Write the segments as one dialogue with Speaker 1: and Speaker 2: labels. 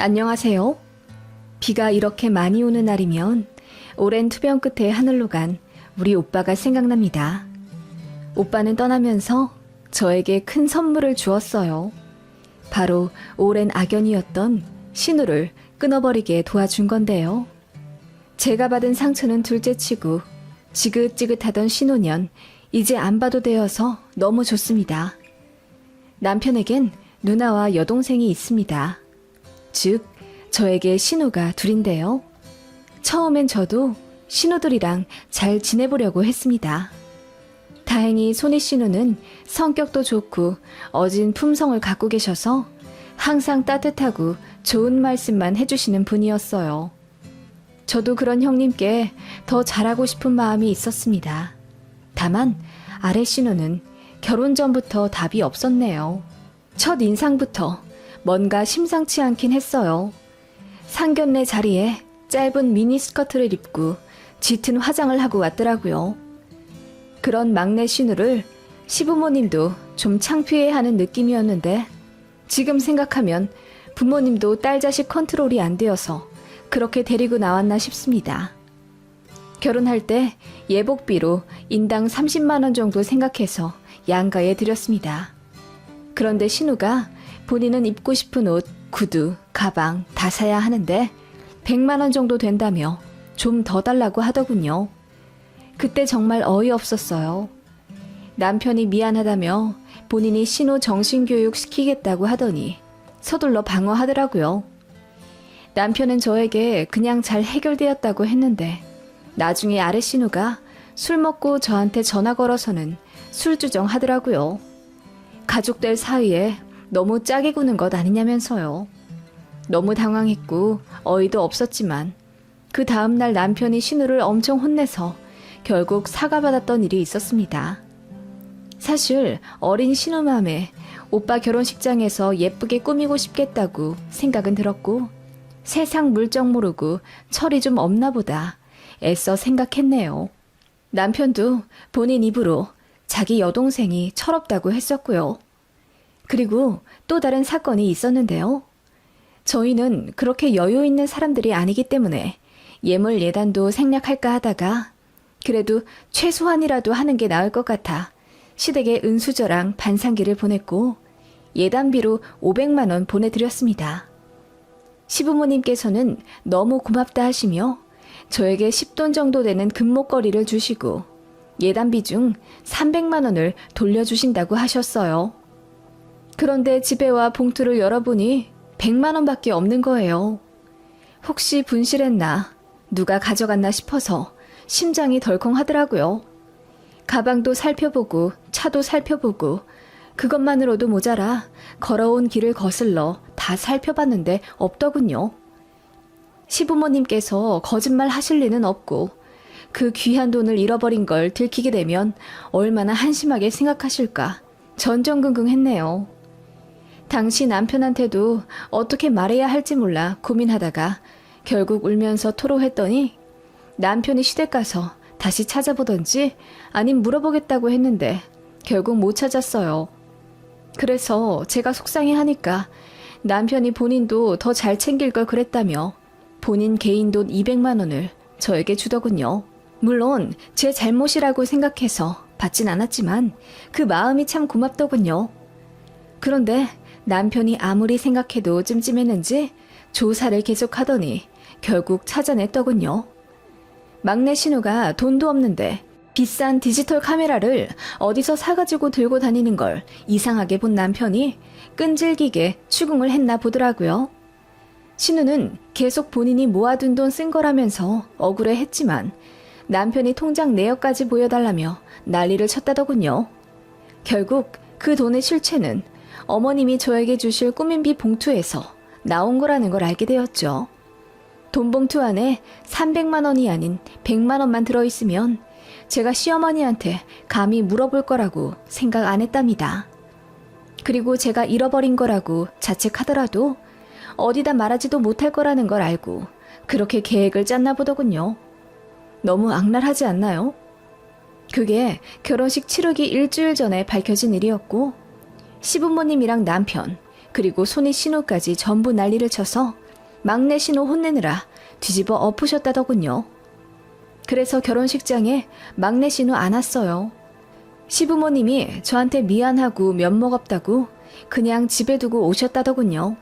Speaker 1: 안녕하세요. 비가 이렇게 많이 오는 날이면 오랜 투병 끝에 하늘로 간 우리 오빠가 생각납니다. 오빠는 떠나면서 저에게 큰 선물을 주었어요. 바로 오랜 악연이었던 신우를 끊어버리게 도와준 건데요. 제가 받은 상처는 둘째치고 지긋지긋하던 신우년 이제 안 봐도 되어서 너무 좋습니다. 남편에겐 누나와 여동생이 있습니다. 즉, 저에게 신우가 둘인데요. 처음엔 저도 신우들이랑 잘 지내보려고 했습니다. 다행히 손희 신우는 성격도 좋고 어진 품성을 갖고 계셔서 항상 따뜻하고 좋은 말씀만 해주시는 분이었어요. 저도 그런 형님께 더 잘하고 싶은 마음이 있었습니다. 다만 아래 신우는 결혼 전부터 답이 없었네요. 첫 인상부터 뭔가 심상치 않긴 했어요. 상견례 자리에 짧은 미니스커트를 입고 짙은 화장을 하고 왔더라고요. 그런 막내 신우를 시부모님도 좀 창피해하는 느낌이었는데 지금 생각하면 부모님도 딸 자식 컨트롤이 안 되어서 그렇게 데리고 나왔나 싶습니다. 결혼할 때 예복비로 인당 30만 원 정도 생각해서 양가에 드렸습니다. 그런데 신우가 본인은 입고 싶은 옷, 구두, 가방 다 사야 하는데 100만 원 정도 된다며 좀 더 달라고 하더군요. 그때 정말 어이없었어요. 남편이 미안하다며 본인이 신우 정신교육 시키겠다고 하더니 서둘러 방어하더라고요. 남편은 저에게 그냥 잘 해결되었다고 했는데 나중에 아래 신우가 술 먹고 저한테 전화 걸어서는 술주정 하더라고요. 가족들 사이에 너무 짜게 구는 것 아니냐면서요. 너무 당황했고 어이도 없었지만 그 다음날 남편이 신우를 엄청 혼내서 결국 사과받았던 일이 있었습니다. 사실 어린 신우 맘에 오빠 결혼식장에서 예쁘게 꾸미고 싶겠다고 생각은 들었고 세상 물정 모르고 철이 좀 없나 보다 애써 생각했네요. 남편도 본인 입으로 자기 여동생이 철없다고 했었고요. 그리고 또 다른 사건이 있었는데요. 저희는 그렇게 여유 있는 사람들이 아니기 때문에 예물 예단도 생략할까 하다가 그래도 최소한이라도 하는 게 나을 것 같아 시댁에 은수저랑 반상기를 보냈고 예단비로 500만 원 보내드렸습니다. 시부모님께서는 너무 고맙다 하시며 저에게 10돈 정도 되는 금목걸이를 주시고 예단비 중 300만 원을 돌려주신다고 하셨어요. 그런데 집에 와 봉투를 열어보니 100만 원밖에 없는 거예요. 혹시 분실했나, 누가 가져갔나 싶어서 심장이 덜컹하더라고요. 가방도 살펴보고 차도 살펴보고 그것만으로도 모자라 걸어온 길을 거슬러 다 살펴봤는데 없더군요. 시부모님께서 거짓말 하실 리는 없고 그 귀한 돈을 잃어버린 걸 들키게 되면 얼마나 한심하게 생각하실까 전전긍긍했네요. 당시 남편한테도 어떻게 말해야 할지 몰라 고민하다가 결국 울면서 토로했더니 남편이 시댁 가서 다시 찾아보던지 아님 물어보겠다고 했는데 결국 못 찾았어요. 그래서 제가 속상해하니까 남편이 본인도 더 잘 챙길 걸 그랬다며 본인 개인 돈 200만 원을 저에게 주더군요. 물론 제 잘못이라고 생각해서 받진 않았지만 그 마음이 참 고맙더군요. 그런데 남편이 아무리 생각해도 찜찜했는지 조사를 계속하더니 결국 찾아냈더군요. 막내 신우가 돈도 없는데 비싼 디지털 카메라를 어디서 사가지고 들고 다니는 걸 이상하게 본 남편이 끈질기게 추궁을 했나 보더라고요. 신우는 계속 본인이 모아둔 돈 쓴 거라면서 억울해했지만 남편이 통장 내역까지 보여달라며 난리를 쳤다더군요. 결국 그 돈의 실체는 어머님이 저에게 주실 꾸민비 봉투에서 나온 거라는 걸 알게 되었죠. 돈 봉투 안에 300만 원이 아닌 100만 원만 들어있으면 제가 시어머니한테 감히 물어볼 거라고 생각 안 했답니다. 그리고 제가 잃어버린 거라고 자책하더라도 어디다 말하지도 못할 거라는 걸 알고 그렇게 계획을 짰나 보더군요. 너무 악랄하지 않나요? 그게 결혼식 치르기 일주일 전에 밝혀진 일이었고 시부모님이랑 남편 그리고 손이 신우까지 전부 난리를 쳐서 막내 신우 혼내느라 뒤집어 엎으셨다더군요. 그래서 결혼식장에 막내 신우 안 왔어요. 시부모님이 저한테 미안하고 면목 없다고 그냥 집에 두고 오셨다더군요.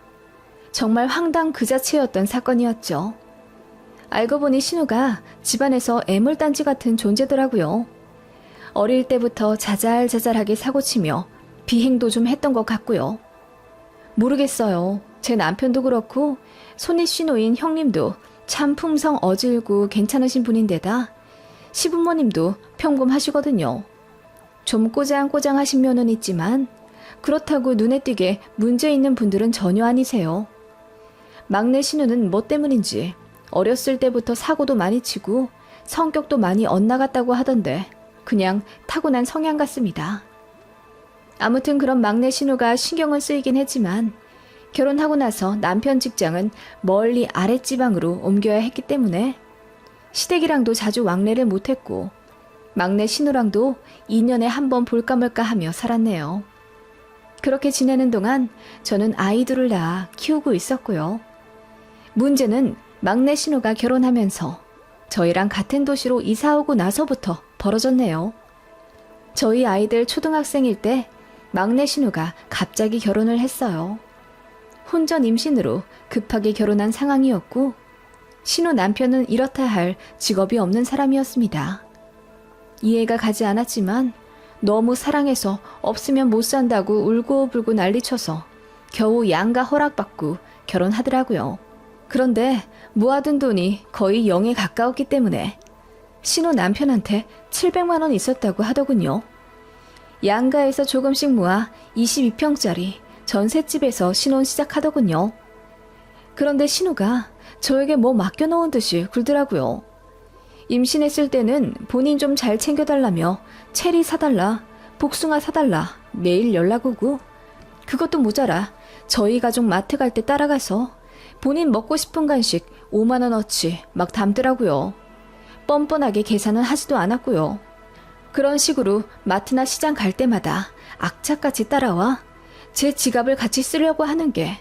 Speaker 1: 정말 황당 그 자체였던 사건이었죠. 알고 보니 신우가 집안에서 애물단지 같은 존재더라고요. 어릴 때부터 자잘자잘하게 사고치며 비행도 좀 했던 것 같고요. 모르겠어요. 제 남편도 그렇고 손이 신우인 형님도 참 품성 어질고 괜찮으신 분인데다 시부모님도 평범하시거든요. 좀 꼬장꼬장하신 면은 있지만 그렇다고 눈에 띄게 문제 있는 분들은 전혀 아니세요. 막내 신우는 뭐 때문인지 어렸을 때부터 사고도 많이 치고 성격도 많이 엇나갔다고 하던데 그냥 타고난 성향 같습니다. 아무튼 그런 막내 신우가 신경은 쓰이긴 했지만 결혼하고 나서 남편 직장은 멀리 아랫지방으로 옮겨야 했기 때문에 시댁이랑도 자주 왕래를 못했고 막내 신우랑도 2년에 한 번 볼까 말까 하며 살았네요. 그렇게 지내는 동안 저는 아이들을 낳아 키우고 있었고요. 문제는 막내 신우가 결혼하면서 저희랑 같은 도시로 이사오고 나서부터 벌어졌네요. 저희 아이들 초등학생일 때 막내 신우가 갑자기 결혼을 했어요. 혼전 임신으로 급하게 결혼한 상황이었고 신우 남편은 이렇다 할 직업이 없는 사람이었습니다. 이해가 가지 않았지만 너무 사랑해서 없으면 못 산다고 울고불고 난리쳐서 겨우 양가 허락받고 결혼하더라고요. 그런데 모아둔 돈이 거의 0에 가까웠기 때문에 신우 남편한테 700만 원 있었다고 하더군요. 양가에서 조금씩 모아 22평짜리 전셋집에서 신혼 시작하더군요. 그런데 신우가 저에게 뭐 맡겨놓은 듯이 굴더라고요. 임신했을 때는 본인 좀 잘 챙겨달라며 체리 사달라, 복숭아 사달라 매일 연락 오고 그것도 모자라 저희 가족 마트 갈 때 따라가서 본인 먹고 싶은 간식 5만 원어치 막 담더라고요. 뻔뻔하게 계산은 하지도 않았고요. 그런 식으로 마트나 시장 갈 때마다 악착같이 따라와 제 지갑을 같이 쓰려고 하는 게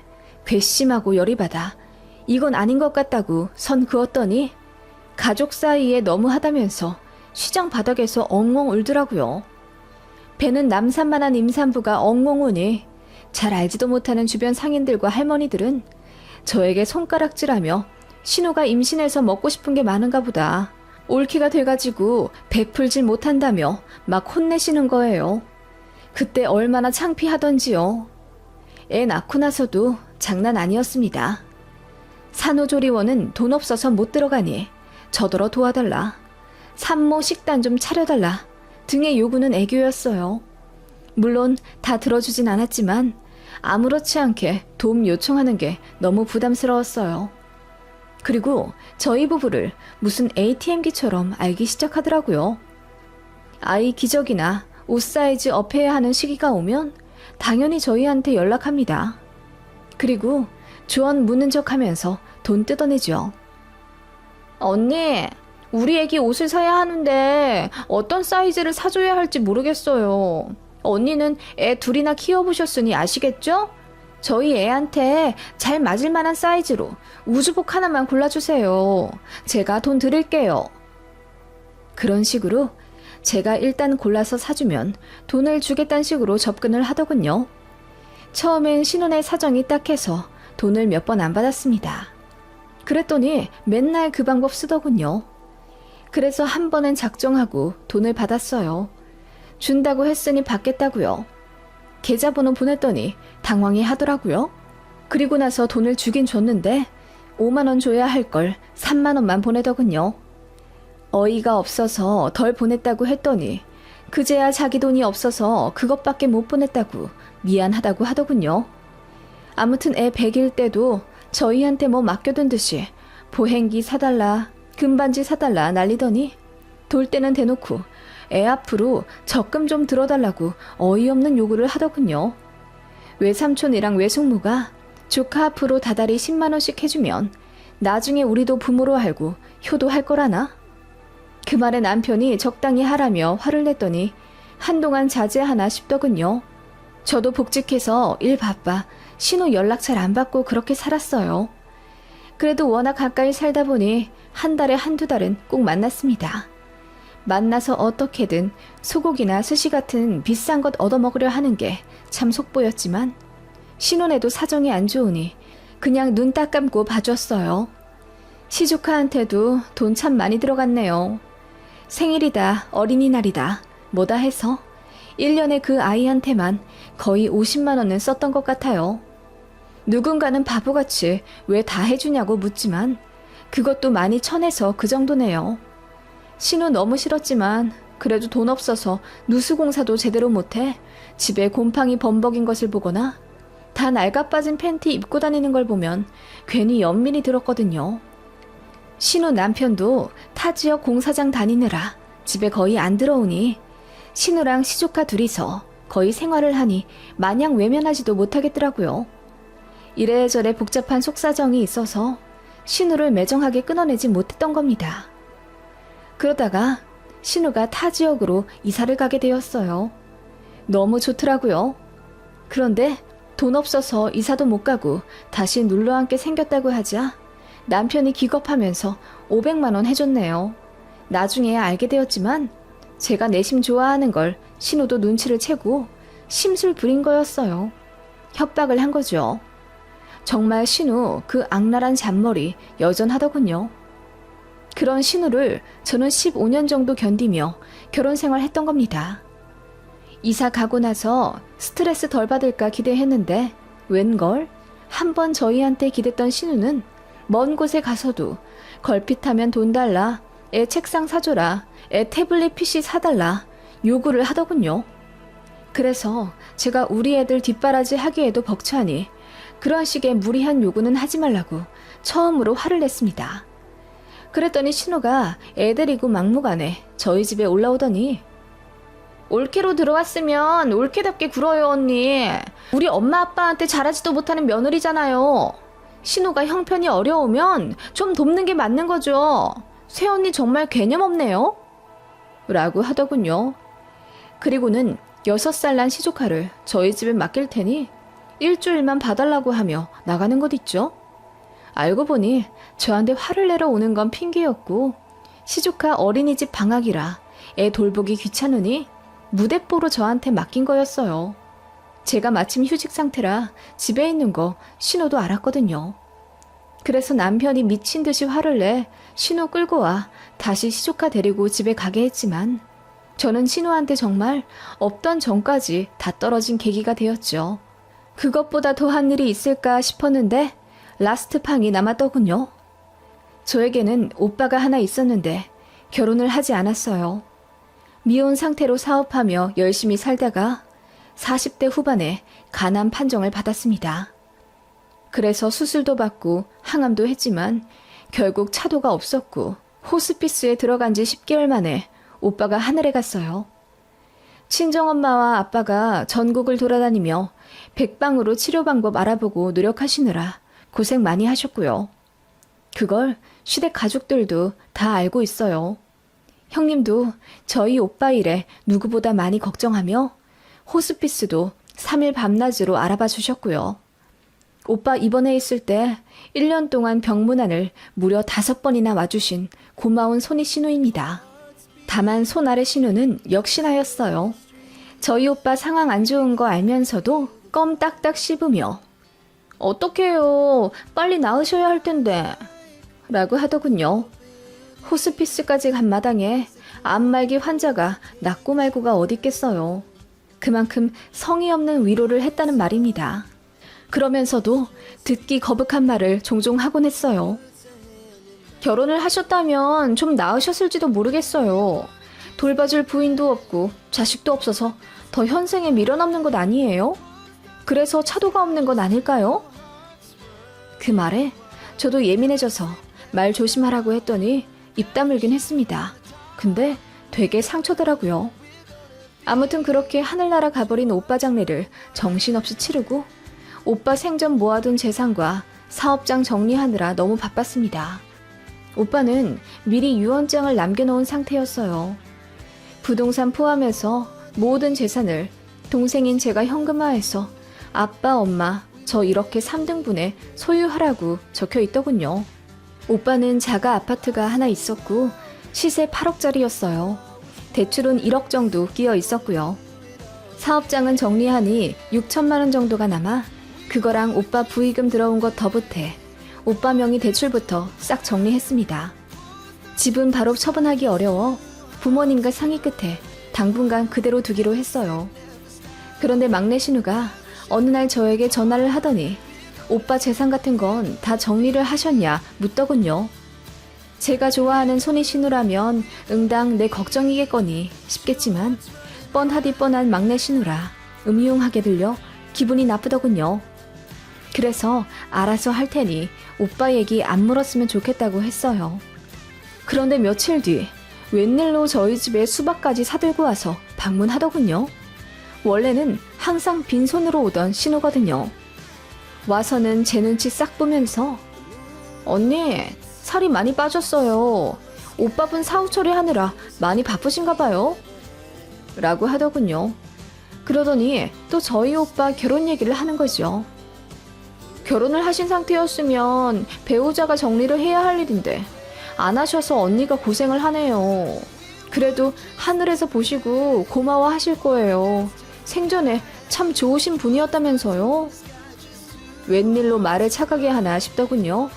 Speaker 1: 괘씸하고 열이 받아 이건 아닌 것 같다고 선 그었더니 가족 사이에 너무하다면서 시장 바닥에서 엉엉 울더라고요. 배는 남산만한 임산부가 엉엉 우니 잘 알지도 못하는 주변 상인들과 할머니들은 저에게 손가락질하며 신우가 임신해서 먹고 싶은 게 많은가 보다. 올키가 돼가지고 베풀질 못한다며 막 혼내시는 거예요. 그때 얼마나 창피하던지요. 애 낳고 나서도 장난 아니었습니다. 산후조리원은 돈 없어서 못 들어가니 저더러 도와달라. 산모 식단 좀 차려달라 등의 요구는 애교였어요. 물론 다 들어주진 않았지만 아무렇지 않게 도움 요청하는 게 너무 부담스러웠어요. 그리고 저희 부부를 무슨 ATM기처럼 알기 시작하더라고요. 아이 기저귀나 옷 사이즈 업해야 하는 시기가 오면 당연히 저희한테 연락합니다. 그리고 조언 묻는 척하면서 돈 뜯어내죠. 언니, 우리 애기 옷을 사야 하는데 어떤 사이즈를 사줘야 할지 모르겠어요. 언니는 애 둘이나 키워보셨으니 아시겠죠? 저희 애한테 잘 맞을 만한 사이즈로 우주복 하나만 골라주세요. 제가 돈 드릴게요. 그런 식으로 제가 일단 골라서 사주면 돈을 주겠다는 식으로 접근을 하더군요. 처음엔 신혼의 사정이 딱해서 돈을 몇 번 안 받았습니다. 그랬더니 맨날 그 방법 쓰더군요. 그래서 한 번은 작정하고 돈을 받았어요. 준다고 했으니 받겠다고요. 계좌번호 보냈더니 당황해 하더라고요. 그리고 나서 돈을 주긴 줬는데 5만 원 줘야 할 걸 3만 원만 보내더군요. 어이가 없어서 덜 보냈다고 했더니 그제야 자기 돈이 없어서 그것밖에 못 보냈다고 미안하다고 하더군요. 아무튼 애 100일 때도 저희한테 뭐 맡겨둔 듯이 보행기 사달라, 금반지 사달라 난리더니 돌 때는 대놓고 애 앞으로 적금 좀 들어달라고 어이없는 요구를 하더군요. 외삼촌이랑 외숙모가 조카 앞으로 다달이 10만 원씩 해주면 나중에 우리도 부모로 알고 효도할 거라나? 그 말에 남편이 적당히 하라며 화를 냈더니 한동안 자제하나 싶더군요. 저도 복직해서 일 바빠 신우 연락 잘 안 받고 그렇게 살았어요. 그래도 워낙 가까이 살다 보니 한 달에 한두 달은 꼭 만났습니다. 만나서 어떻게든 소고기나 스시 같은 비싼 것 얻어먹으려 하는 게 참 속보였지만 신혼에도 사정이 안 좋으니 그냥 눈 딱 감고 봐줬어요. 시조카한테도 돈 참 많이 들어갔네요. 생일이다, 어린이날이다, 뭐다 해서 1년에 그 아이한테만 거의 50만 원은 썼던 것 같아요. 누군가는 바보같이 왜 다 해주냐고 묻지만 그것도 많이 쳐내서 그 정도네요. 신우 너무 싫었지만 그래도 돈 없어서 누수공사도 제대로 못해 집에 곰팡이 범벅인 것을 보거나 다 낡아빠진 팬티 입고 다니는 걸 보면 괜히 연민이 들었거든요. 신우 남편도 타 지역 공사장 다니느라 집에 거의 안 들어오니 신우랑 시조카 둘이서 거의 생활을 하니 마냥 외면하지도 못하겠더라고요. 이래저래 복잡한 속사정이 있어서 신우를 매정하게 끊어내지 못했던 겁니다. 그러다가 신우가 타 지역으로 이사를 가게 되었어요. 너무 좋더라고요. 그런데 돈 없어서 이사도 못 가고 다시 눌러앉게 생겼다고 하자 남편이 기겁하면서 500만 원 해줬네요. 나중에야 알게 되었지만 제가 내심 좋아하는 걸 신우도 눈치를 채고 심술 부린 거였어요. 협박을 한 거죠. 정말 신우 그 악랄한 잔머리 여전하더군요. 그런 신우를 저는 15년 정도 견디며 결혼 생활했던 겁니다. 이사 가고 나서 스트레스 덜 받을까 기대했는데 웬걸 한번 저희한테 기댔던 신우는 먼 곳에 가서도 걸핏하면 돈 달라, 애 책상 사줘라, 애 태블릿 PC 사달라 요구를 하더군요. 그래서 제가 우리 애들 뒷바라지 하기에도 벅차니 그런 식의 무리한 요구는 하지 말라고 처음으로 화를 냈습니다. 그랬더니 신우가 애 데리고 막무가내 저희 집에 올라오더니 올케로 들어왔으면 올케답게 굴어요 언니. 우리 엄마 아빠한테 잘하지도 못하는 며느리잖아요. 신우가 형편이 어려우면 좀 돕는 게 맞는 거죠. 새언니 정말 개념 없네요. 라고 하더군요. 그리고는 6살 난 시조카를 저희 집에 맡길 테니 일주일만 봐달라고 하며 나가는 것 있죠. 알고 보니 저한테 화를 내러 오는 건 핑계였고 시조카 어린이집 방학이라 애 돌보기 귀찮으니 무대뽀로 저한테 맡긴 거였어요. 제가 마침 휴직 상태라 집에 있는 거 신우도 알았거든요. 그래서 남편이 미친 듯이 화를 내 신우 끌고 와 다시 시조카 데리고 집에 가게 했지만 저는 신우한테 정말 없던 정까지 다 떨어진 계기가 되었죠. 그것보다 더한 일이 있을까 싶었는데 라스트 팡이 남았더군요. 저에게는 오빠가 하나 있었는데 결혼을 하지 않았어요. 미혼 상태로 사업하며 열심히 살다가 40대 후반에 간암 판정을 받았습니다. 그래서 수술도 받고 항암도 했지만 결국 차도가 없었고 호스피스에 들어간 지 10개월 만에 오빠가 하늘에 갔어요. 친정엄마와 아빠가 전국을 돌아다니며 백방으로 치료 방법 알아보고 노력하시느라 고생 많이 하셨고요. 그걸 시댁 가족들도 다 알고 있어요. 형님도 저희 오빠 일에 누구보다 많이 걱정하며 호스피스도 3일 밤낮으로 알아봐 주셨고요. 오빠 입원해 있을 때 1년 동안 병문안을 무려 5번이나 와주신 고마운 손이 신우입니다. 다만 손 아래 신우는 역시나였어요. 저희 오빠 상황 안 좋은 거 알면서도 껌 딱딱 씹으며 어떡해요. 빨리 나으셔야 할 텐데. 라고 하더군요. 호스피스까지 간 마당에 암말기 환자가 낫고 말고가 어딨겠어요. 그만큼 성의 없는 위로를 했다는 말입니다. 그러면서도 듣기 거북한 말을 종종 하곤 했어요. 결혼을 하셨다면 좀 나으셨을지도 모르겠어요. 돌봐줄 부인도 없고 자식도 없어서 더 현생에 미련없는 것 아니에요? 그래서 차도가 없는 건 아닐까요? 그 말에 저도 예민해져서 말 조심하라고 했더니 입 다물긴 했습니다. 근데 되게 상처더라고요. 아무튼 그렇게 하늘나라 가버린 오빠 장례를 정신없이 치르고 오빠 생전 모아둔 재산과 사업장 정리하느라 너무 바빴습니다. 오빠는 미리 유언장을 남겨놓은 상태였어요. 부동산 포함해서 모든 재산을 동생인 제가 현금화해서 아빠, 엄마, 저 이렇게 3등분에 소유하라고 적혀 있더군요. 오빠는 자가 아파트가 하나 있었고 시세 8억짜리였어요. 대출은 1억 정도 끼어 있었고요. 사업장은 정리하니 6천만 원 정도가 남아 그거랑 오빠 부의금 들어온 것 더 보태 오빠 명의 대출부터 싹 정리했습니다. 집은 바로 처분하기 어려워 부모님과 상의 끝에 당분간 그대로 두기로 했어요. 그런데 막내 신우가 어느 날 저에게 전화를 하더니 오빠 재산 같은 건 다 정리를 하셨냐 묻더군요. 제가 좋아하는 손이 신우라면 응당 내 걱정이겠거니 싶겠지만 뻔하디 뻔한 막내 신우라 음흉하게 들려 기분이 나쁘더군요. 그래서 알아서 할 테니 오빠 얘기 안 물었으면 좋겠다고 했어요. 그런데 며칠 뒤 웬일로 저희 집에 수박까지 사들고 와서 방문하더군요. 원래는 항상 빈손으로 오던 신우거든요. 와서는 제 눈치 싹 보면서 언니 살이 많이 빠졌어요. 오빠분 사후 처리하느라 많이 바쁘신가 봐요. 라고 하더군요. 그러더니 또 저희 오빠 결혼 얘기를 하는 거죠. 결혼을 하신 상태였으면 배우자가 정리를 해야 할 일인데 안 하셔서 언니가 고생을 하네요. 그래도 하늘에서 보시고 고마워하실 거예요. 생전에 참 좋으신 분이었다면서요. 웬일로 말을 차가게 하나 싶더군요.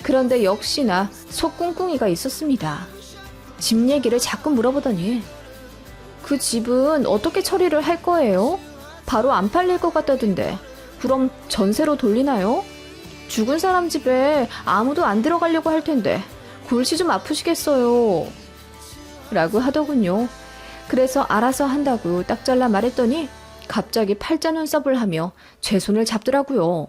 Speaker 1: 그런데 역시나 속꿍꿍이가 있었습니다. 집 얘기를 자꾸 물어보더니 그 집은 어떻게 처리를 할 거예요? 바로 안 팔릴 것 같다던데 그럼 전세로 돌리나요? 죽은 사람 집에 아무도 안 들어가려고 할 텐데 골치 좀 아프시겠어요. 라고 하더군요. 그래서 알아서 한다고 딱 잘라 말했더니 갑자기 팔자 눈썹을 하며 제 손을 잡더라고요.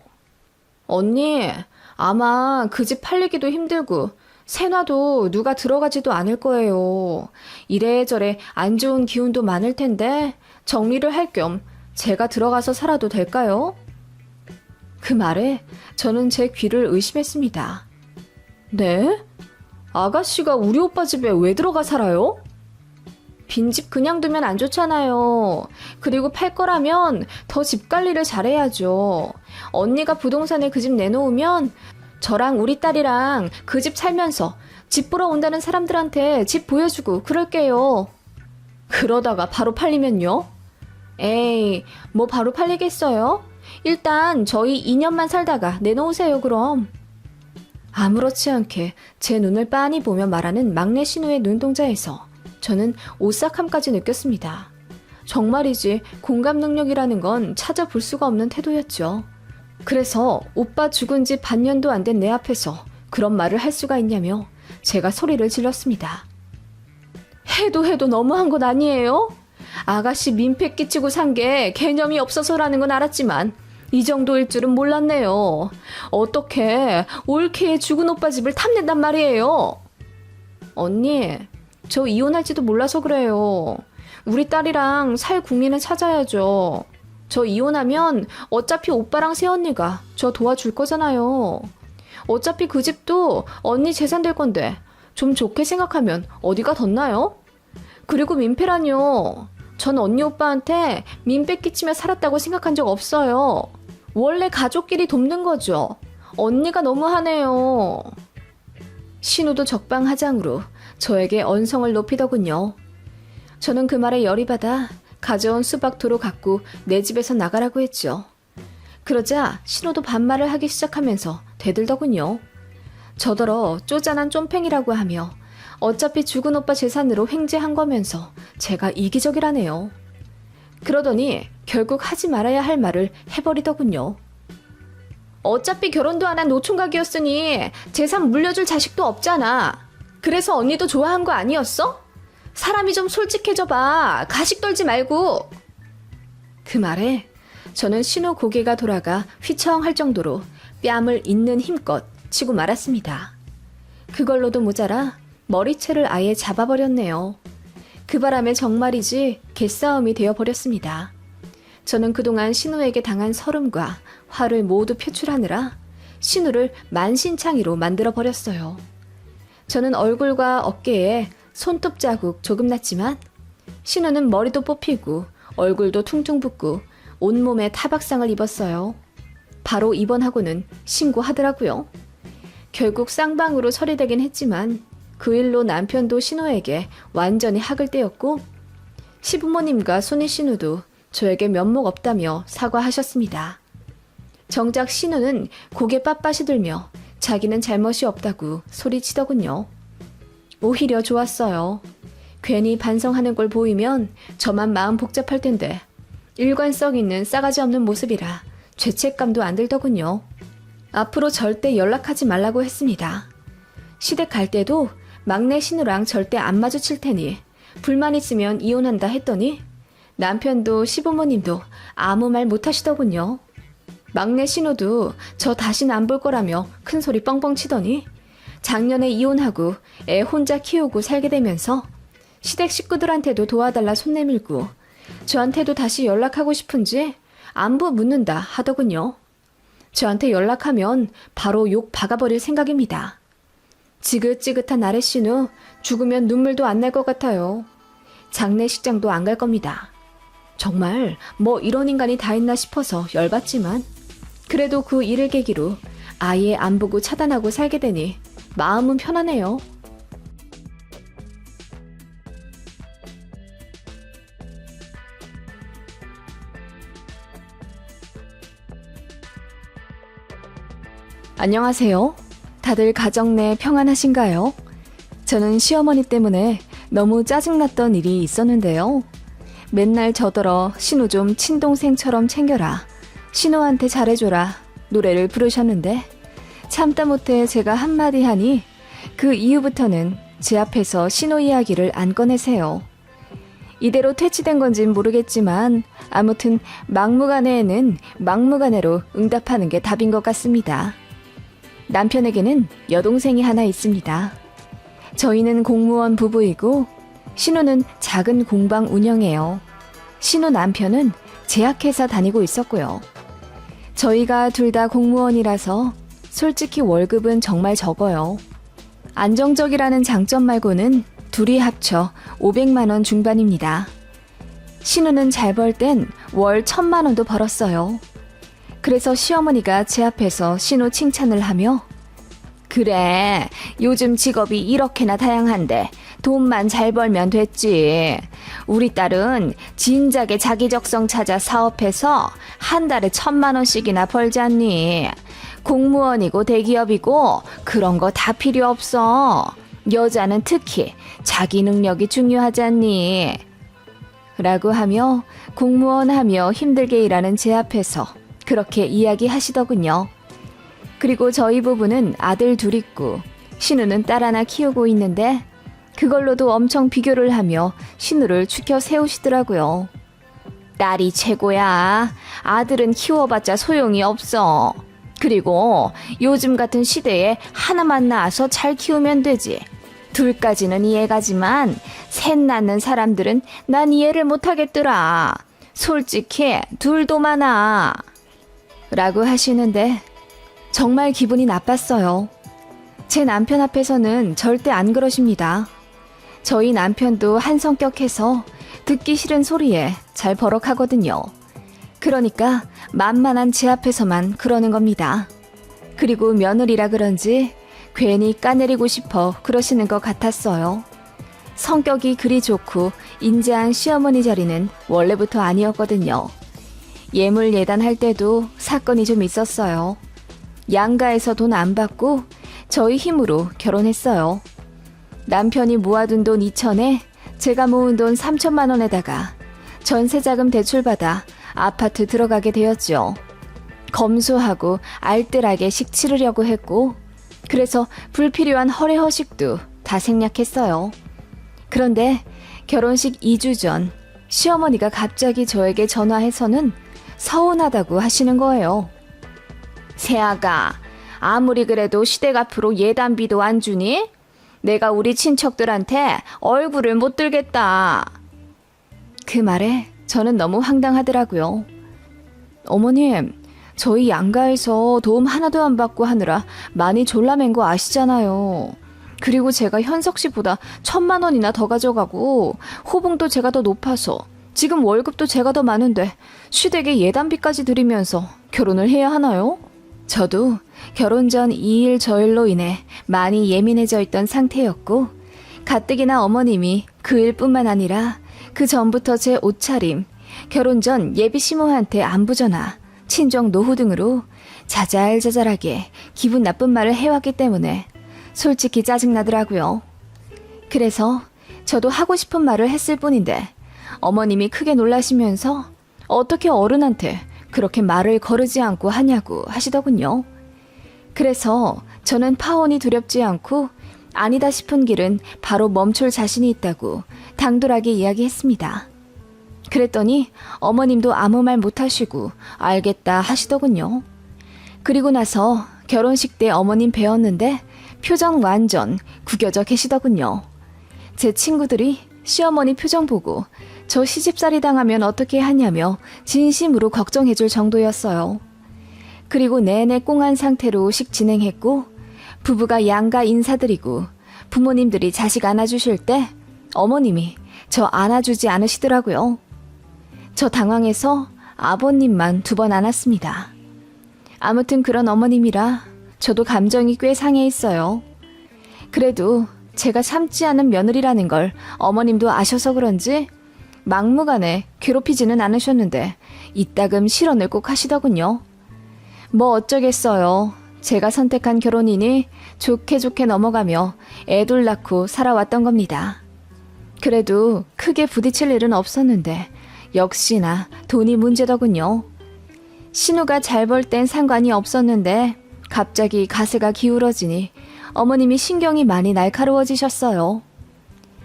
Speaker 1: 언니, 아마 그 집 팔리기도 힘들고 세놔도 누가 들어가지도 않을 거예요. 이래저래 안 좋은 기운도 많을 텐데 정리를 할 겸 제가 들어가서 살아도 될까요? 그 말에 저는 제 귀를 의심했습니다. 네? 아가씨가 우리 오빠 집에 왜 들어가 살아요? 빈집 그냥 두면 안 좋잖아요. 그리고 팔 거라면 더 집 관리를 잘해야죠. 언니가 부동산에 그 집 내놓으면 저랑 우리 딸이랑 그 집 살면서 집 보러 온다는 사람들한테 집 보여주고 그럴게요. 그러다가 바로 팔리면요? 에이, 뭐 바로 팔리겠어요? 일단 저희 2년만 살다가 내놓으세요 그럼. 아무렇지 않게 제 눈을 빤히 보며 말하는 막내 신우의 눈동자에서 저는 오싹함까지 느꼈습니다. 정말이지 공감 능력이라는 건 찾아볼 수가 없는 태도였죠. 그래서 오빠 죽은 지 반년도 안 된 내 앞에서 그런 말을 할 수가 있냐며 제가 소리를 질렀습니다. 해도 너무한 건 아니에요? 아가씨 민폐 끼치고 산 게 개념이 없어서라는 건 알았지만 이 정도일 줄은 몰랐네요. 어떻게 올케에 죽은 오빠 집을 탐낸단 말이에요? 언니, 저 이혼할지도 몰라서 그래요. 우리 딸이랑 살 국민을 찾아야죠. 저 이혼하면 어차피 오빠랑 새언니가 저 도와줄 거잖아요. 어차피 그 집도 언니 재산 될 건데 좀 좋게 생각하면 어디가 덧나요? 그리고 민폐라뇨. 전 언니 오빠한테 민폐 끼치며 살았다고 생각한 적 없어요. 원래 가족끼리 돕는 거죠. 언니가 너무하네요. 신우도 적방하장으로 저에게 언성을 높이더군요. 저는 그 말에 열이 받아 가져온 수박도로 갖고 내 집에서 나가라고 했죠. 그러자 신우도 반말을 하기 시작하면서 대들더군요. 저더러 쪼잔한 쫌팽이라고 하며 어차피 죽은 오빠 재산으로 횡재한 거면서 제가 이기적이라네요. 그러더니 결국 하지 말아야 할 말을 해버리더군요. 어차피 결혼도 안 한 노총각이었으니 재산 물려줄 자식도 없잖아. 그래서 언니도 좋아한 거 아니었어? 사람이 좀 솔직해져봐. 가식 떨지 말고. 그 말에 저는 신우 고개가 돌아가 휘청할 정도로 뺨을 있는 힘껏 치고 말았습니다. 그걸로도 모자라 머리채를 아예 잡아버렸네요. 그 바람에 정말이지 개싸움이 되어버렸습니다. 저는 그동안 신우에게 당한 서름과 화를 모두 표출하느라 신우를 만신창이로 만들어버렸어요. 저는 얼굴과 어깨에 손톱 자국 조금 났지만 신우는 머리도 뽑히고 얼굴도 퉁퉁 붓고 온몸에 타박상을 입었어요. 바로 입원하고는 신고하더라고요. 결국 쌍방으로 처리되긴 했지만 그 일로 남편도 신우에게 완전히 학을 떼었고 시부모님과 손희 신우도 저에게 면목 없다며 사과하셨습니다. 정작 신우는 고개 빳빳이 들며 자기는 잘못이 없다고 소리치더군요. 오히려 좋았어요. 괜히 반성하는 걸 보이면 저만 마음 복잡할 텐데 일관성 있는 싸가지 없는 모습이라 죄책감도 안 들더군요. 앞으로 절대 연락하지 말라고 했습니다. 시댁 갈 때도 막내 신우랑 절대 안 마주칠 테니 불만 있으면 이혼한다 했더니 남편도 시부모님도 아무 말 못 하시더군요. 막내 신우도 저 다신 안 볼 거라며 큰 소리 뻥뻥 치더니 작년에 이혼하고 애 혼자 키우고 살게 되면서 시댁 식구들한테도 도와달라 손 내밀고 저한테도 다시 연락하고 싶은지 안부 묻는다 하더군요. 저한테 연락하면 바로 욕 박아버릴 생각입니다. 지긋지긋한 아래 신우 죽으면 눈물도 안 날 것 같아요. 장례식장도 안 갈 겁니다. 정말 뭐 이런 인간이 다 있나 싶어서 열받지만 그래도 그 일을 계기로 아예 안 보고 차단하고 살게 되니 마음은 편하네요. 안녕하세요. 다들 가정 내 평안하신가요? 저는 시어머니 때문에 너무 짜증났던 일이 있었는데요. 맨날 저더러 신우 좀 친동생처럼 챙겨라, 신우한테 잘해줘라 노래를 부르셨는데 참다 못해 제가 한마디 하니 그 이후부터는 제 앞에서 신우 이야기를 안 꺼내세요. 이대로 퇴치된 건진 모르겠지만 아무튼 막무가내에는 막무가내로 응답하는 게 답인 것 같습니다. 남편에게는 여동생이 하나 있습니다. 저희는 공무원 부부이고 신우는 작은 공방 운영해요. 신우 남편은 제약회사 다니고 있었고요. 저희가 둘 다 공무원이라서 솔직히 월급은 정말 적어요. 안정적이라는 장점 말고는 둘이 합쳐 500만 원 중반입니다. 신우는 잘 벌 땐 월 1000만 원도 벌었어요. 그래서 시어머니가 제 앞에서 신우 칭찬을 하며 그래, 요즘 직업이 이렇게나 다양한데 돈만 잘 벌면 됐지. 우리 딸은 진작에 자기 적성 찾아 사업해서 한 달에 1000만 원씩이나 벌잖니. 공무원이고 대기업이고 그런 거 다 필요 없어. 여자는 특히 자기 능력이 중요하잖니. 라고 하며 공무원 하며 힘들게 일하는 제 앞에서 그렇게 이야기하시더군요. 그리고 저희 부부는 아들 둘 있고 신우는 딸 하나 키우고 있는데 그걸로도 엄청 비교를 하며 신우를 추켜 세우시더라고요. 딸이 최고야. 아들은 키워봤자 소용이 없어. 그리고 요즘 같은 시대에 하나만 낳아서 잘 키우면 되지. 둘까지는 이해가지만 셋 낳는 사람들은 난 이해를 못하겠더라. 솔직히 둘도 많아. 라고 하시는데 정말 기분이 나빴어요. 제 남편 앞에서는 절대 안 그러십니다. 저희 남편도 한 성격해서 듣기 싫은 소리에 잘 버럭하거든요. 그러니까 만만한 제 앞에서만 그러는 겁니다. 그리고 며느리라 그런지 괜히 까내리고 싶어 그러시는 것 같았어요. 성격이 그리 좋고 인자한 시어머니 자리는 원래부터 아니었거든요. 예물 예단할 때도 사건이 좀 있었어요. 양가에서 돈 안 받고 저희 힘으로 결혼했어요. 남편이 모아둔 돈 2천에 제가 모은 돈 3천만 원에다가 전세자금 대출받아 아파트 들어가게 되었죠. 검소하고 알뜰하게 식 치르려고 했고 그래서 불필요한 허례허식도 다 생략했어요. 그런데 결혼식 2주 전 시어머니가 갑자기 저에게 전화해서는 서운하다고 하시는 거예요. 새아가, 아무리 그래도 시댁 앞으로 예단비도 안 주니? 내가 우리 친척들한테 얼굴을 못 들겠다. 그 말에 저는 너무 황당하더라고요. 어머님, 저희 양가에서 도움 하나도 안 받고 하느라 많이 졸라맨 거 아시잖아요. 그리고 제가 현석 씨보다 1000만 원이나 더 가져가고 호봉도 제가 더 높아서 지금 월급도 제가 더 많은데 시댁에 예단비까지 드리면서 결혼을 해야 하나요? 저도 결혼 전 이 일 저 일로 인해 많이 예민해져 있던 상태였고, 가뜩이나 어머님이 그 일뿐만 아니라 그 전부터 제 옷차림, 결혼 전 예비 시모한테 안부 전화, 친정 노후 등으로 자잘자잘하게 기분 나쁜 말을 해왔기 때문에 솔직히 짜증나더라고요. 그래서 저도 하고 싶은 말을 했을 뿐인데 어머님이 크게 놀라시면서 어떻게 어른한테 그렇게 말을 거르지 않고 하냐고 하시더군요. 그래서 저는 파혼이 두렵지 않고 아니다 싶은 길은 바로 멈출 자신이 있다고 당돌하게 이야기했습니다. 그랬더니 어머님도 아무 말 못하시고 알겠다 하시더군요. 그리고 나서 결혼식 때 어머님 뵈었는데 표정 완전 구겨져 계시더군요. 제 친구들이 시어머니 표정 보고 저 시집살이 당하면 어떻게 하냐며 진심으로 걱정해줄 정도였어요. 그리고 내내 꽁한 상태로 식 진행했고, 부부가 양가 인사드리고 부모님들이 자식 안아주실 때 어머님이 저 안아주지 않으시더라고요. 저 당황해서 아버님만 2번 안았습니다. 아무튼 그런 어머님이라 저도 감정이 꽤 상해 있어요. 그래도 제가 참지 않은 며느리라는 걸 어머님도 아셔서 그런지 막무가내 괴롭히지는 않으셨는데 이따금 실언을 꼭 하시더군요. 뭐 어쩌겠어요. 제가 선택한 결혼이니 좋게 좋게 넘어가며 애둘 낳고 살아왔던 겁니다. 그래도 크게 부딪힐 일은 없었는데 역시나 돈이 문제더군요. 신우가 잘 벌 땐 상관이 없었는데 갑자기 가세가 기울어지니 어머님이 신경이 많이 날카로워지셨어요.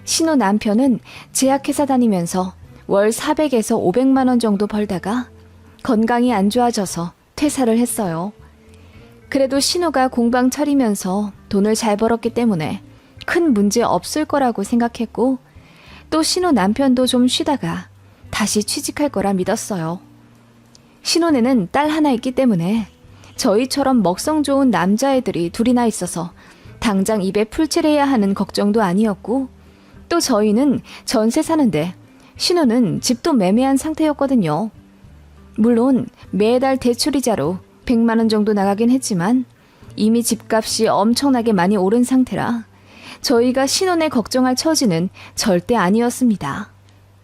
Speaker 1: 신우 남편은 제약회사 다니면서 월 400에서 500만 원 정도 벌다가 건강이 안 좋아져서 퇴사를 했어요. 그래도 신우가 공방 차리면서 돈을 잘 벌었기 때문에 큰 문제 없을 거라고 생각했고, 또 신우 남편도 좀 쉬다가 다시 취직할 거라 믿었어요. 신혼에는 딸 하나 있기 때문에 저희처럼 먹성 좋은 남자애들이 2이나 있어서 당장 입에 풀칠해야 하는 걱정도 아니었고, 또 저희는 전세 사는데 신우는 집도 매매한 상태였거든요. 물론 매달 대출이자로 100만 원 정도 나가긴 했지만 이미 집값이 엄청나게 많이 오른 상태라 저희가 신혼에 걱정할 처지는 절대 아니었습니다.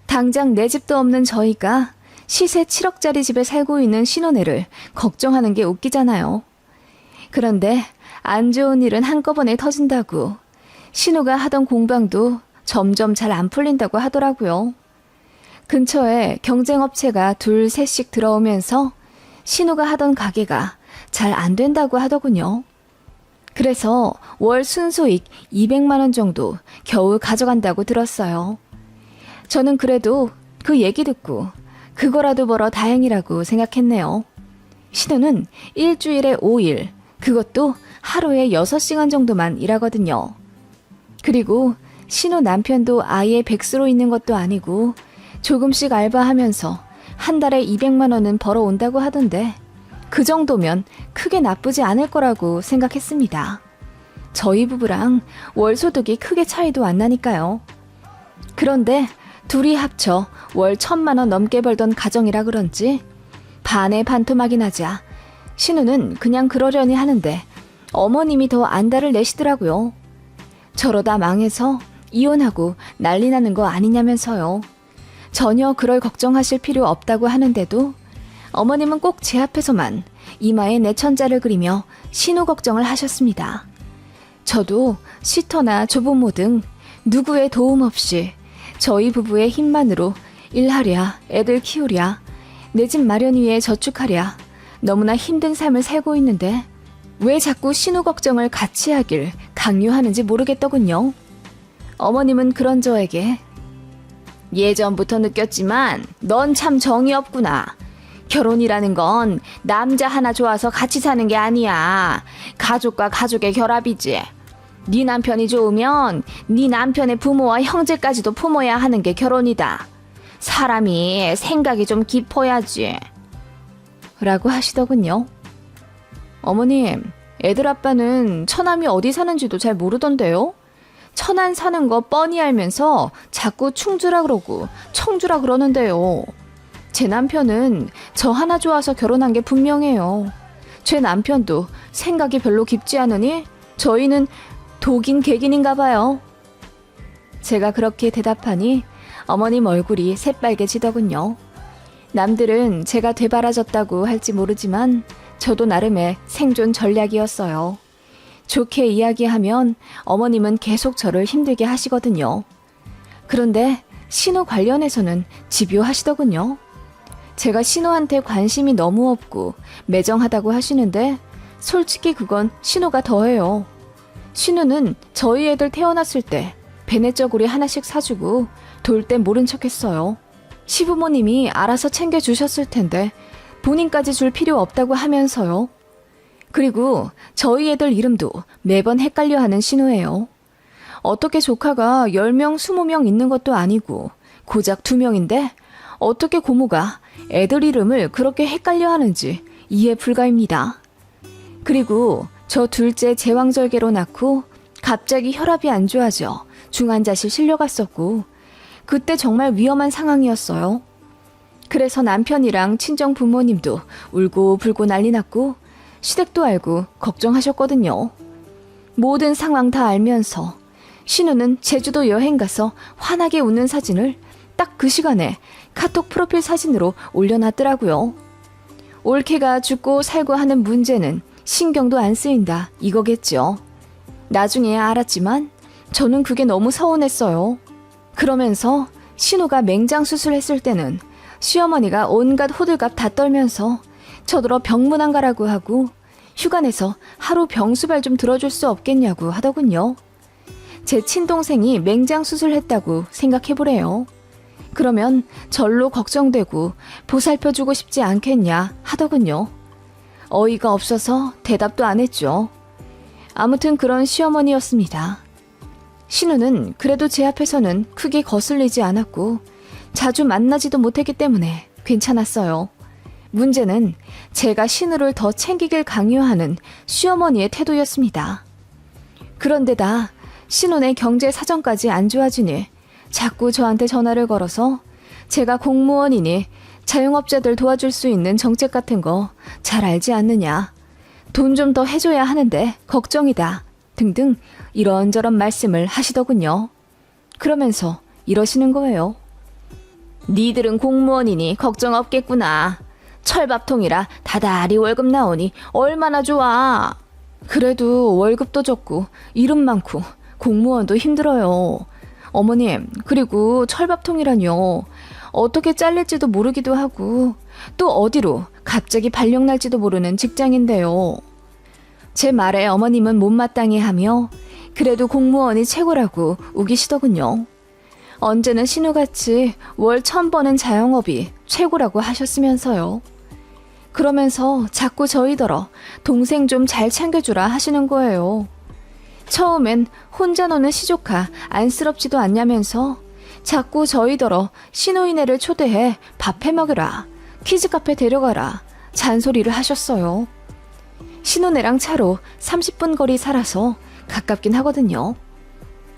Speaker 1: 당장 내 집도 없는 저희가 시세 7억짜리 집에 살고 있는 신혼애를 걱정하는 게 웃기잖아요. 그런데 안 좋은 일은 한꺼번에 터진다고 신우가 하던 공방도 점점 잘 안 풀린다고 하더라고요. 근처에 경쟁업체가 2, 3씩 들어오면서 신우가 하던 가게가 잘 안 된다고 하더군요. 그래서 월 순수익 200만 원 정도 겨우 가져간다고 들었어요. 저는 그래도 그 얘기 듣고 그거라도 벌어 다행이라고 생각했네요. 신우는 일주일에 5일, 그것도 하루에 6시간 정도만 일하거든요. 그리고 신우 남편도 아예 백수로 있는 것도 아니고 조금씩 알바하면서 한 달에 200만 원은 벌어온다고 하던데 그 정도면 크게 나쁘지 않을 거라고 생각했습니다. 저희 부부랑 월 소득이 크게 차이도 안 나니까요. 그런데 둘이 합쳐 월 1,000만 원 넘게 벌던 가정이라 그런지 반에 반토막이 나자 신우는 그냥 그러려니 하는데 어머님이 더 안달을 내시더라고요. 저러다 망해서 이혼하고 난리 나는 거 아니냐면서요. 전혀 그럴 걱정하실 필요 없다고 하는데도 어머님은 꼭 제 앞에서만 이마에 내천자를 그리며 신우 걱정을 하셨습니다. 저도 시터나 조부모 등 누구의 도움 없이 저희 부부의 힘만으로 일하랴, 애들 키우랴, 내 집 마련 위에 저축하랴 너무나 힘든 삶을 살고 있는데 왜 자꾸 신우 걱정을 같이 하길 강요하는지 모르겠더군요. 어머님은 그런 저에게 예전부터 느꼈지만 넌 참 정이 없구나. 결혼이라는 건 남자 하나 좋아서 같이 사는 게 아니야. 가족과 가족의 결합이지. 네 남편이 좋으면 네 남편의 부모와 형제까지도 품어야 하는 게 결혼이다. 사람이 생각이 좀 깊어야지. 라고 하시더군요. 어머님, 애들 아빠는 처남이 어디 사는지도 잘 모르던데요? 천안 사는 거 뻔히 알면서 자꾸 충주라 그러고 청주라 그러는데요. 제 남편은 저 하나 좋아서 결혼한 게 분명해요. 제 남편도 생각이 별로 깊지 않으니 저희는 독인 객인인가 봐요. 제가 그렇게 대답하니 어머님 얼굴이 새빨개지더군요. 남들은 제가 되바라졌다고 할지 모르지만 저도 나름의 생존 전략이었어요. 좋게 이야기하면 어머님은 계속 저를 힘들게 하시거든요. 그런데 신우 관련해서는 집요하시더군요. 제가 신우한테 관심이 너무 없고 매정하다고 하시는데 솔직히 그건 신우가 더해요. 신우는 저희 애들 태어났을 때 베네저고리 하나씩 사주고 돌 때 모른 척했어요. 시부모님이 알아서 챙겨주셨을 텐데 본인까지 줄 필요 없다고 하면서요. 그리고 저희 애들 이름도 매번 헷갈려하는 신우예요. 어떻게 조카가 10명, 20명 있는 것도 아니고 고작 2명인데 어떻게 고모가 애들 이름을 그렇게 헷갈려하는지 이해 불가입니다. 그리고 저 둘째 제왕절개로 낳고 갑자기 혈압이 안 좋아져 중환자실 실려갔었고 그때 정말 위험한 상황이었어요. 그래서 남편이랑 친정 부모님도 울고불고 난리 났고 시댁도 알고 걱정하셨거든요. 모든 상황 다 알면서 신우는 제주도 여행 가서 환하게 웃는 사진을 딱 그 시간에 카톡 프로필 사진으로 올려놨더라고요. 올케가 죽고 살고 하는 문제는 신경도 안 쓰인다 이거겠죠. 나중에 알았지만 저는 그게 너무 서운했어요. 그러면서 신우가 맹장 수술했을 때는 시어머니가 온갖 호들갑 다 떨면서 저더러 병문 가라고 하고 휴가 내서 하루 병수발 좀 들어줄 수 없겠냐고 하더군요. 제 친동생이 맹장 수술했다고 생각해보래요. 그러면 절로 걱정되고 보살펴주고 싶지 않겠냐 하더군요. 어이가 없어서 대답도 안 했죠. 아무튼 그런 시어머니였습니다. 신우는 그래도 제 앞에서는 크게 거슬리지 않았고 자주 만나지도 못했기 때문에 괜찮았어요. 문제는 제가 신우를 더 챙기길 강요하는 시어머니의 태도였습니다. 그런데다 신우네 경제 사정까지 안 좋아지니 자꾸 저한테 전화를 걸어서 제가 공무원이니 자영업자들 도와줄 수 있는 정책 같은 거 잘 알지 않느냐, 돈 좀 더 해줘야 하는데 걱정이다 등등 이런저런 말씀을 하시더군요. 그러면서 이러시는 거예요. 니들은 공무원이니 걱정 없겠구나. 철밥통이라 다달이 월급 나오니 얼마나 좋아. 그래도 월급도 적고 일은 많고 공무원도 힘들어요. 어머님, 그리고 철밥통이라뇨. 어떻게 잘릴지도 모르기도 하고 또 어디로 갑자기 발령 날지도 모르는 직장인데요. 제 말에 어머님은 못마땅해 하며 그래도 공무원이 최고라고 우기시더군요. 언제는 신우같이 월 1,000버는 자영업이 최고라고 하셨으면서요. 그러면서 자꾸 저희더러 동생 좀 잘 챙겨주라 하시는 거예요. 처음엔 혼자 노는 시조카 안쓰럽지도 않냐면서 자꾸 저희더러 신우이네를 초대해 밥 해먹으라, 키즈카페 데려가라 잔소리를 하셨어요. 신우네랑 차로 30분 거리 살아서 가깝긴 하거든요.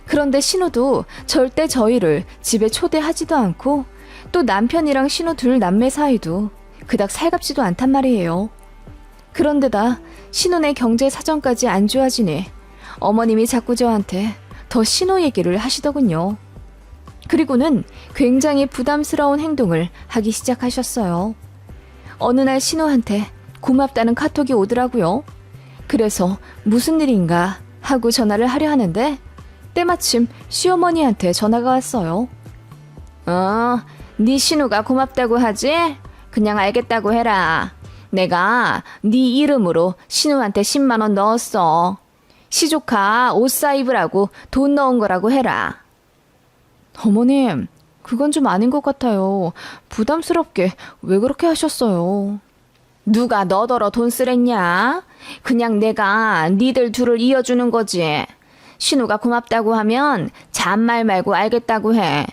Speaker 1: 그런데 신우도 절대 저희를 집에 초대하지도 않고 또 남편이랑 신우 둘 남매 사이도 그닥 살갑지도 않단 말이에요. 그런데다 신우네 경제 사정까지 안 좋아지니 어머님이 자꾸 저한테 더 신우 얘기를 하시더군요. 그리고는 굉장히 부담스러운 행동을 하기 시작하셨어요. 어느 날 신우한테 고맙다는 카톡이 오더라고요. 그래서 무슨 일인가 하고 전화를 하려 하는데 때마침 시어머니한테 전화가 왔어요. 네 신우가 고맙다고 하지? 그냥 알겠다고 해라. 내가 네 이름으로 신우한테 10만 원 넣었어. 시조카 옷 사 입으라고 돈 넣은 거라고 해라. 어머님, 그건 좀 아닌 것 같아요. 부담스럽게 왜 그렇게 하셨어요? 누가 너더러 돈 쓰랬냐? 그냥 내가 니들 둘을 이어주는 거지. 신우가 고맙다고 하면 잔말 말고 알겠다고 해.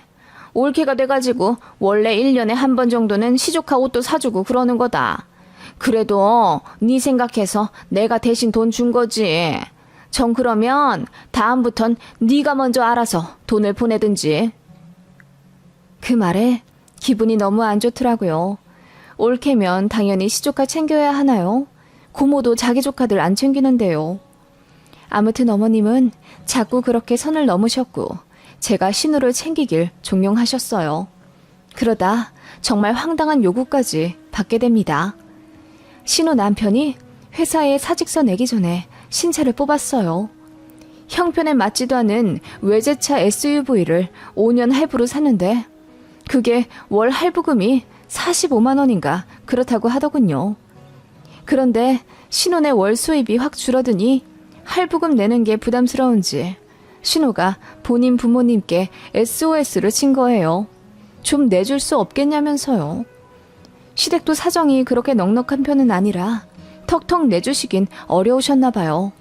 Speaker 1: 올케가 돼가지고 원래 1년에 한 번 정도는 시조카 옷도 사주고 그러는 거다. 그래도 네 생각해서 내가 대신 돈 준 거지. 정 그러면 다음부턴 네가 먼저 알아서 돈을 보내든지. 그 말에 기분이 너무 안 좋더라고요. 올케면 당연히 시조카 챙겨야 하나요? 고모도 자기 조카들 안 챙기는데요. 아무튼 어머님은 자꾸 그렇게 선을 넘으셨고 제가 신우를 챙기길 종용하셨어요. 그러다 정말 황당한 요구까지 받게 됩니다. 신우 남편이 회사에 사직서 내기 전에 신차를 뽑았어요. 형편에 맞지도 않은 외제차 SUV를 5년 할부로 샀는데 그게 월 할부금이 45만 원인가 그렇다고 하더군요. 그런데 신혼의 월 수입이 확 줄어드니 할부금 내는 게 부담스러운지 신우가 본인 부모님께 SOS를 친 거예요. 좀 내줄 수 없겠냐면서요. 시댁도 사정이 그렇게 넉넉한 편은 아니라 턱턱 내주시긴 어려우셨나 봐요.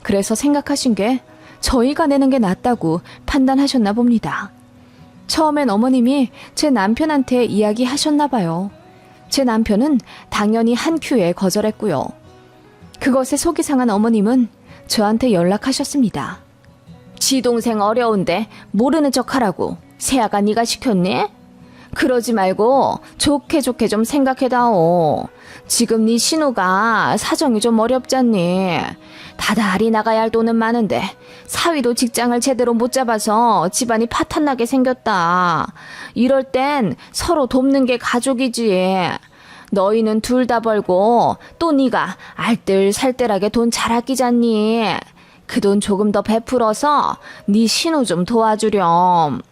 Speaker 1: 그래서 생각하신 게 저희가 내는 게 낫다고 판단하셨나 봅니다. 처음엔 어머님이 제 남편한테 이야기하셨나 봐요. 제 남편은 당연히 한 큐에 거절했고요. 그것에 속이 상한 어머님은 저한테 연락하셨습니다. 지 동생 어려운데 모르는 척하라고 세아가 네가 시켰니? 그러지 말고 좋게 좀 생각해다오. 지금 네 신우가 사정이 좀 어렵잖니. 다달이 나가야 할 돈은 많은데 사위도 직장을 제대로 못 잡아서 집안이 파탄나게 생겼다. 이럴 땐 서로 돕는 게 가족이지. 너희는 둘 다 벌고 또 네가 알뜰살뜰하게 돈 잘 아끼잖니. 그 돈 조금 더 베풀어서 네 신우 좀 도와주렴.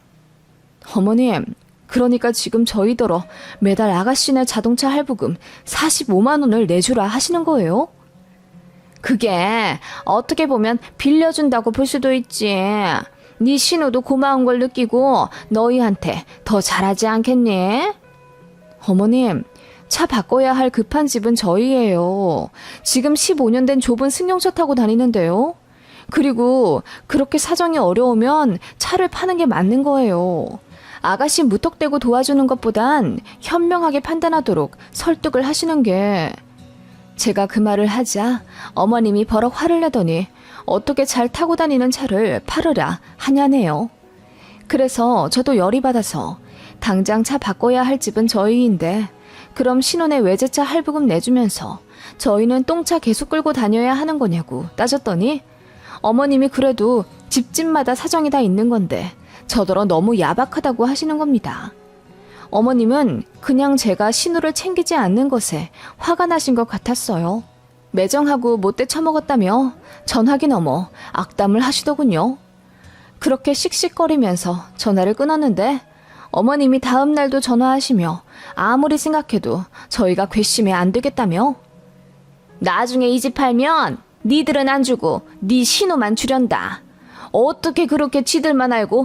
Speaker 1: 어머님, 그러니까 지금 저희더러 매달 아가씨네 자동차 할부금 45만 원을 내주라 하시는 거예요? 그게 어떻게 보면 빌려준다고 볼 수도 있지. 네 신우도 고마운 걸 느끼고 너희한테 더 잘하지 않겠니? 어머님, 차 바꿔야 할 급한 집은 저희예요. 지금 15년 된 좁은 승용차 타고 다니는데요. 그리고 그렇게 사정이 어려우면 차를 파는 게 맞는 거예요. 아가씨 무턱대고 도와주는 것보단 현명하게 판단하도록 설득을 하시는 게. 제가 그 말을 하자 어머님이 버럭 화를 내더니 어떻게 잘 타고 다니는 차를 팔으라 하냐네요. 그래서 저도 열이 받아서 당장 차 바꿔야 할 집은 저희인데 그럼 신혼의 외제차 할부금 내주면서 저희는 똥차 계속 끌고 다녀야 하는 거냐고 따졌더니 어머님이 그래도 집집마다 사정이 다 있는 건데 저더러 너무 야박하다고 하시는 겁니다. 어머님은 그냥 제가 신우를 챙기지 않는 것에 화가 나신 것 같았어요. 매정하고 못돼 처먹었다며 전화기 넘어 악담을 하시더군요. 그렇게 씩씩거리면서 전화를 끊었는데 어머님이 다음 날도 전화하시며 아무리 생각해도 저희가 괘씸해 안 되겠다며 나중에 이 집 팔면 니들은 안 주고 니 신우만 주련다. 어떻게 그렇게 지들만 알고